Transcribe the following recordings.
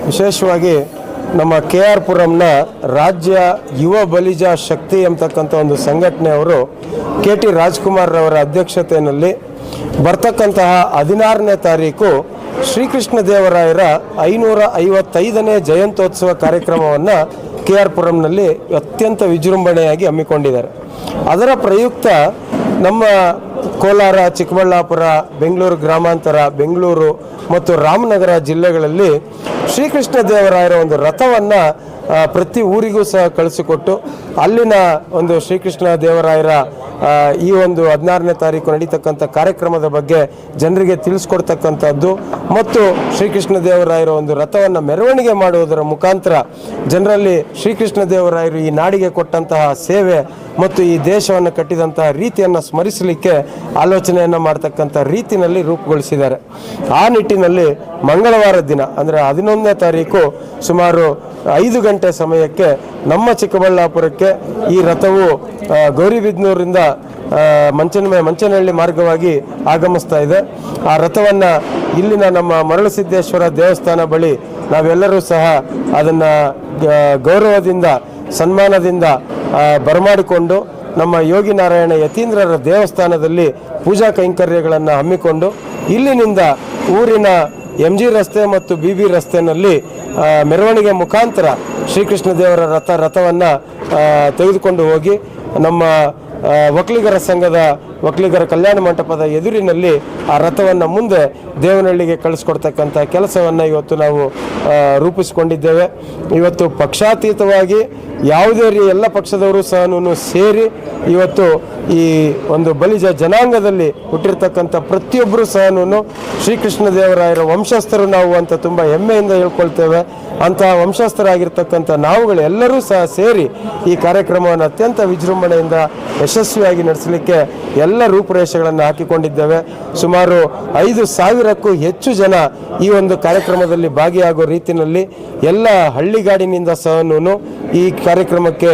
ವಿಶೇಷವಾಗಿ ನಮ್ಮ KR ಪುರಂನ ರಾಜ್ಯ ಯುವ ಬಲಿಜ ಶಕ್ತಿ ಎಂಬತಕ್ಕಂಥ ಒಂದು ಸಂಘಟನೆಯವರು KT ರಾಜ್ಕುಮಾರ್ ಅವರ ಅಧ್ಯಕ್ಷತೆಯಲ್ಲಿ ಬರ್ತಕ್ಕಂತಹ 16ನೇ ತಾರೀಕು ಶ್ರೀಕೃಷ್ಣ ದೇವರಾಯರ 555ನೇ ಜಯಂತ್ಯೋತ್ಸವ ಕಾರ್ಯಕ್ರಮವನ್ನು KR ಪುರಂನಲ್ಲಿ ಅತ್ಯಂತ ವಿಜೃಂಭಣೆಯಾಗಿ ಹಮ್ಮಿಕೊಂಡಿದ್ದಾರೆ. ಅದರ ಪ್ರಯುಕ್ತ ನಮ್ಮ ಕೋಲಾರ, ಚಿಕ್ಕಬಳ್ಳಾಪುರ, ಬೆಂಗಳೂರು ಗ್ರಾಮಾಂತರ, ಬೆಂಗಳೂರು ಮತ್ತು ರಾಮನಗರ ಜಿಲ್ಲೆಗಳಲ್ಲಿ ಶ್ರೀಕೃಷ್ಣ ದೇವರಾಯರ ಒಂದು ರಥವನ್ನು ಪ್ರತಿ ಊರಿಗೂ ಸಹ ಕಳಿಸಿಕೊಟ್ಟು ಅಲ್ಲಿನ ಒಂದು ಶ್ರೀಕೃಷ್ಣ ದೇವರಾಯರ ಈ ಒಂದು 16ನೇ ತಾರೀಕು ನಡೀತಕ್ಕಂಥ ಕಾರ್ಯಕ್ರಮದ ಬಗ್ಗೆ ಜನರಿಗೆ ತಿಳಿಸ್ಕೊಡ್ತಕ್ಕಂಥದ್ದು ಮತ್ತು ಶ್ರೀಕೃಷ್ಣ ದೇವರಾಯರ ಒಂದು ರಥವನ್ನು ಮೆರವಣಿಗೆ ಮಾಡುವುದರ ಮುಖಾಂತರ ಜನರಲ್ಲಿ ಶ್ರೀಕೃಷ್ಣ ದೇವರಾಯರು ಈ ನಾಡಿಗೆ ಕೊಟ್ಟಂತಹ ಸೇವೆ ಮತ್ತು ಈ ದೇಶವನ್ನು ಕಟ್ಟಿದಂತಹ ರೀತಿಯನ್ನು ಸ್ಮರಿಸಲಿಕ್ಕೆ ಆಲೋಚನೆಯನ್ನು ಮಾಡ್ತಕ್ಕಂಥ ರೀತಿಯಲ್ಲಿ ರೂಪುಗೊಳಿಸಿದ್ದಾರೆ. ಆ ನಿಟ್ಟಿನಲ್ಲಿ ಮಂಗಳವಾರ ದಿನ ಅಂದರೆ 11ನೇ ತಾರೀಕು ಸುಮಾರು 5 ಗಂಟೆ ಸಮಯಕ್ಕೆ ನಮ್ಮ ಚಿಕ್ಕಬಳ್ಳಾಪುರಕ್ಕೆ ಈ ರಥವು ಗೌರಿಬಿದನೂರಿಂದ ಮಂಚನಹಳ್ಳಿ ಮಾರ್ಗವಾಗಿ ಆಗಮಿಸ್ತಾ ಇದೆ. ಆ ರಥವನ್ನು ಇಲ್ಲಿನ ನಮ್ಮ ಮರಳುಸಿದ್ದೇಶ್ವರ ದೇವಸ್ಥಾನ ಬಳಿ ನಾವೆಲ್ಲರೂ ಸಹ ಅದನ್ನು ಗೌರವದಿಂದ ಸನ್ಮಾನದಿಂದ ಬರಮಾಡಿಕೊಂಡು ನಮ್ಮ ಯೋಗಿ ನಾರಾಯಣ ಯತೀಂದ್ರರ ದೇವಸ್ಥಾನದಲ್ಲಿ ಪೂಜಾ ಕೈಂಕರ್ಯಗಳನ್ನು ಹಮ್ಮಿಕೊಂಡು ಇಲ್ಲಿನಿಂದ ಊರಿನ MG ರಸ್ತೆ ಮತ್ತು BB ರಸ್ತೆಯಲ್ಲಿ ಮೆರವಣಿಗೆ ಮುಖಾಂತರ ಶ್ರೀಕೃಷ್ಣ ದೇವರ ರಥವನ್ನು ತೆಗೆದುಕೊಂಡು ಹೋಗಿ ನಮ್ಮ ಒಕ್ಕಲಿಗರ ಸಂಘದ ಒಕ್ಕಲಿಗರ ಕಲ್ಯಾಣ ಮಂಟಪದ ಎದುರಿನಲ್ಲಿ ಆ ರಥವನ್ನು ಮುಂದೆ ದೇವನಹಳ್ಳಿಗೆ ಕಳಿಸ್ಕೊಡ್ತಕ್ಕಂಥ ಕೆಲಸವನ್ನು ಇವತ್ತು ನಾವು ರೂಪಿಸಿಕೊಂಡಿದ್ದೇವೆ. ಇವತ್ತು ಪಕ್ಷಾತೀತವಾಗಿ ಯಾವುದೇ ಎಲ್ಲ ಪಕ್ಷದವರು ಸಹ ಸೇರಿ ಇವತ್ತು ಈ ಒಂದು ಬಲಿಜ ಜನಾಂಗದಲ್ಲಿ ಹುಟ್ಟಿರ್ತಕ್ಕಂಥ ಪ್ರತಿಯೊಬ್ಬರು ಸಹ ಶ್ರೀಕೃಷ್ಣ ದೇವರಾಯರ ವಂಶಸ್ಥರು ನಾವು ಅಂತ ತುಂಬ ಹೆಮ್ಮೆಯಿಂದ ಹೇಳ್ಕೊಳ್ತೇವೆ. ಅಂತಹ ವಂಶಸ್ಥರಾಗಿರ್ತಕ್ಕಂಥ ನಾವುಗಳು ಎಲ್ಲರೂ ಸಹ ಸೇರಿ ಈ ಕಾರ್ಯಕ್ರಮವನ್ನು ಅತ್ಯಂತ ವಿಜೃಂಭಣೆಯಿಂದ ಯಶಸ್ವಿಯಾಗಿ ನಡೆಸಲಿಕ್ಕೆ ಎಲ್ಲ ರೂಪುರೇಷೆಗಳನ್ನು ಹಾಕಿಕೊಂಡಿದ್ದೇವೆ. ಸುಮಾರು 5,000ಕ್ಕೂ ಹೆಚ್ಚು ಜನ ಈ ಒಂದು ಕಾರ್ಯಕ್ರಮದಲ್ಲಿ ಭಾಗಿಯಾಗೋ ರೀತಿಯಲ್ಲಿ ಎಲ್ಲ ಹಳ್ಳಿಗಾಡಿನಿಂದ ಸಹ ಈ ಕಾರ್ಯಕ್ರಮಕ್ಕೆ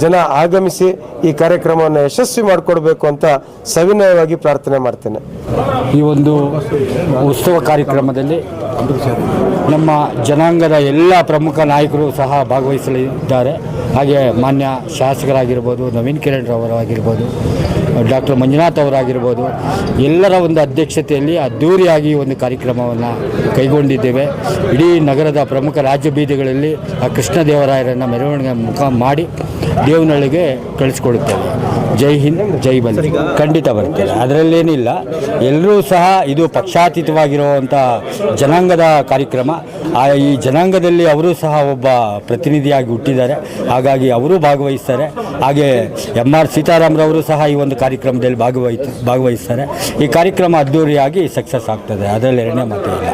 ಜನ ಆಗಮಿಸಿ ಈ ಕಾರ್ಯಕ್ರಮವನ್ನು ಯಶಸ್ವಿ ಮಾಡಿಕೊಡ್ಬೇಕು ಅಂತ ಸವಿನಯವಾಗಿ ಪ್ರಾರ್ಥನೆ ಮಾಡ್ತೇನೆ. ಈ ಒಂದು ಉತ್ಸವ ಕಾರ್ಯಕ್ರಮದಲ್ಲಿ ನಮ್ಮ ಜನಾಂಗದ ಎಲ್ಲ ಪ್ರಮುಖ ನಾಯಕರು ಸಹ ಭಾಗವಹಿಸಲಿದ್ದಾರೆ. ಹಾಗೆ ಮಾನ್ಯ ಶಾಸಕರಾಗಿರ್ಬೋದು, ನವೀನ್ ಕಿರಣ್ ಅವರಾಗಿರ್ಬೋದು, ಡಾಕ್ಟರ್ ಮಂಜುನಾಥ್ ಅವರಾಗಿರ್ಬೋದು, ಎಲ್ಲರ ಒಂದು ಅಧ್ಯಕ್ಷತೆಯಲ್ಲಿ ಅದ್ಧೂರಿಯಾಗಿ ಒಂದು ಕಾರ್ಯಕ್ರಮವನ್ನು ಕೈಗೊಂಡಿದ್ದೇವೆ. ಇಡೀ ನಗರದ ಪ್ರಮುಖ ರಾಜ್ಯ ಬೀದಿಗಳಲ್ಲಿ ಆ ಕೃಷ್ಣ ದೇವರಾಯರನ್ನು ಮೆರವಣಿಗೆ ಮಾಡಿ ದೇವನಹಳ್ಳಿಗೆ ಕಳಿಸ್ಕೊಡುತ್ತೇವೆ. ಜೈ ಹಿಂದ್, ಜೈ ಬಲಿ. ಖಂಡಿತ ಬರ್ತೇವೆ, ಅದರಲ್ಲೇನಿಲ್ಲ. ಎಲ್ಲರೂ ಸಹ ಇದು ಪಕ್ಷಾತೀತವಾಗಿರುವಂಥ ಜನಾಂಗದ ಕಾರ್ಯಕ್ರಮ. ಈ ಜನಾಂಗದಲ್ಲಿ ಅವರು ಸಹ ಒಬ್ಬ ಪ್ರತಿನಿಧಿಯಾಗಿ ಹುಟ್ಟಿದ್ದಾರೆ, ಹಾಗಾಗಿ ಅವರು ಭಾಗವಹಿಸ್ತಾರೆ. ಹಾಗೆ MR ಸೀತಾರಾಮರವರು ಸಹ ಈ ಒಂದು ಕಾರ್ಯಕ್ರಮದಲ್ಲಿ ಭಾಗವಹಿಸ್ತಾರೆ. ಈ ಕಾರ್ಯಕ್ರಮ ಅದ್ಧೂರಿಯಾಗಿ ಸಕ್ಸಸ್ ಆಗ್ತದೆ, ಅದರಲ್ಲಿ ಎರಡನೇ ಮಾತು ಇಲ್ಲ.